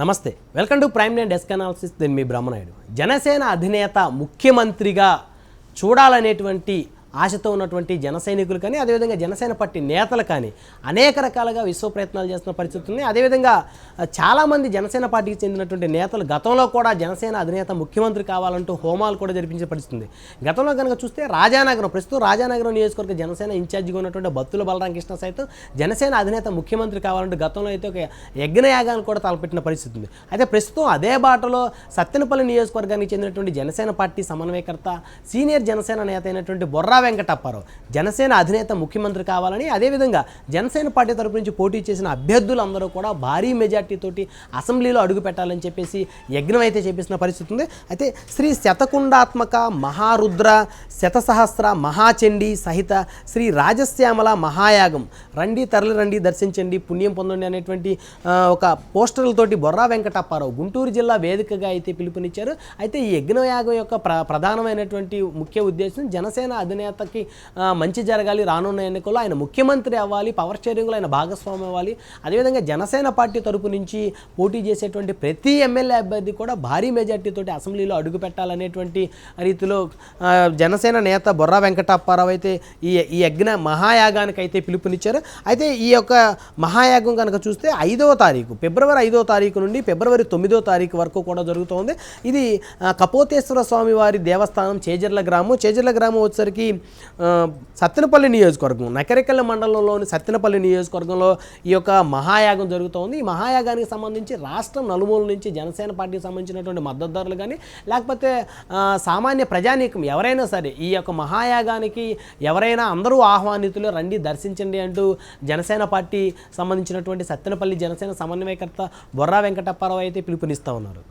నమస్తే, welcome to prime nine desk analysis. నేను మీ బ్రహ్మనాయుడు. జనసేన అధినేత ముఖ్యమంత్రిగా చూడాలనేటువంటి ఆశతో ఉన్నటువంటి జన సైనికులు కానీ, అదేవిధంగా జనసేన పార్టీ నేతలు కానీ అనేక రకాలుగా విశ్వ ప్రయత్నాలు చేస్తున్న పరిస్థితి ఉంది. అదేవిధంగా చాలామంది జనసేన పార్టీకి చెందినటువంటి నేతలు గతంలో కూడా జనసేన అధినేత ముఖ్యమంత్రి కావాలంటూ హోమాలు కూడా జరిపించే పరిస్థితి ఉంది. గతంలో కనుక చూస్తే రాజానగరం, ప్రస్తుతం రాజానగరం నియోజకవర్గ జనసేన ఇన్ఛార్జిగా ఉన్నటువంటి బత్తుల బలరామకృష్ణ సైతం జనసేన అధినేత ముఖ్యమంత్రి కావాలంటూ గతంలో అయితే ఒక యజ్ఞయాగాన్ని కూడా తలపెట్టిన పరిస్థితి ఉంది. అయితే ప్రస్తుతం అదే బాటలో సత్తెనపల్లి నియోజకవర్గానికి చెందినటువంటి జనసేన పార్టీ సమన్వయకర్త, సీనియర్ జనసేన నేత అయినటువంటి బొర్రా వెంకటప్పారావు జనసేన అధినేత ముఖ్యమంత్రి కావాలని, అదేవిధంగా జనసేన పార్టీ తరపు నుంచి పోటీ చేసిన అభ్యర్థులందరూ కూడా భారీ మెజార్టీతోటి అసెంబ్లీలో అడుగు పెట్టాలని చెప్పేసి యజ్ఞం అయితే చేపిస్తున్న పరిస్థితి ఉంది. అయితే శ్రీ శతకుండాత్మక మహారుద్ర శతసహస్ర మహాచండీ సహిత శ్రీ రాజశ్యామల మహాయాగం రండి, తరలి రండి, దర్శించండి, పుణ్యం పొందండి అనేటువంటి ఒక పోస్టర్లతోటి బొర్రా వెంకటప్పారావు గుంటూరు జిల్లా వేదికగా అయితే పిలుపునిచ్చారు. అయితే ఈ యజ్ఞయాగం యొక్క ప్రధానమైనటువంటి ముఖ్య ఉద్దేశం జనసేన అధినేతకి మంచి జరగాలి, రానున్న ఎన్నికల్లో ఆయన ముఖ్యమంత్రి అవ్వాలి, పవర్ షేరింగ్లో ఆయన భాగస్వామి అవ్వాలి, అదేవిధంగా జనసేన పార్టీ తరపు నుంచి పోటీ చేసేటువంటి ప్రతి ఎమ్మెల్యే అభ్యర్థి కూడా భారీ మెజార్టీతోటి అసెంబ్లీలో అడుగు పెట్టాలనేటువంటి రీతిలో జనసేన నేత బొర్రా వెంకటప్పారావు అయితే ఈ యజ్ఞ మహాయాగానికి అయితే పిలుపునిచ్చారు. అయితే ఈ యొక్క మహాయాగం కనుక చూస్తే 5వ తారీఖు, ఫిబ్రవరి 5వ తారీఖు నుండి ఫిబ్రవరి 9వ తారీఖు వరకు కూడా జరుగుతోంది. ఇది కపోతేశ్వర స్వామి వారి దేవస్థానం చేజర్ల గ్రామం వచ్చేసరికి సత్తెనపల్లి నియోజకవర్గం, నకరికల్ మండలంలోని సత్తెనపల్లి నియోజకవర్గంలో ఈ యొక్క మహాయాగం జరుగుతోంది. ఈ మహాయాగానికి సంబంధించి రాష్ట్రం నలుమూల నుంచి జనసేన పార్టీకి సంబంధించినటువంటి మద్దతుదారులు కానీ, లేకపోతే సామాన్య ప్రజానీకం ఎవరైనా సరే ఈ యొక్క మహాయాగానికి ఎవరైనా అందరూ ఆహ్వానితులు, రండి దర్శించండి అంటూ జనసేన పార్టీ సంబంధించినటువంటి సత్తెనపల్లి జనసేన సమన్వయకర్త బొర్రా వెంకటప్పారావు అయితే పిలుపునిస్తూ ఉన్నారు.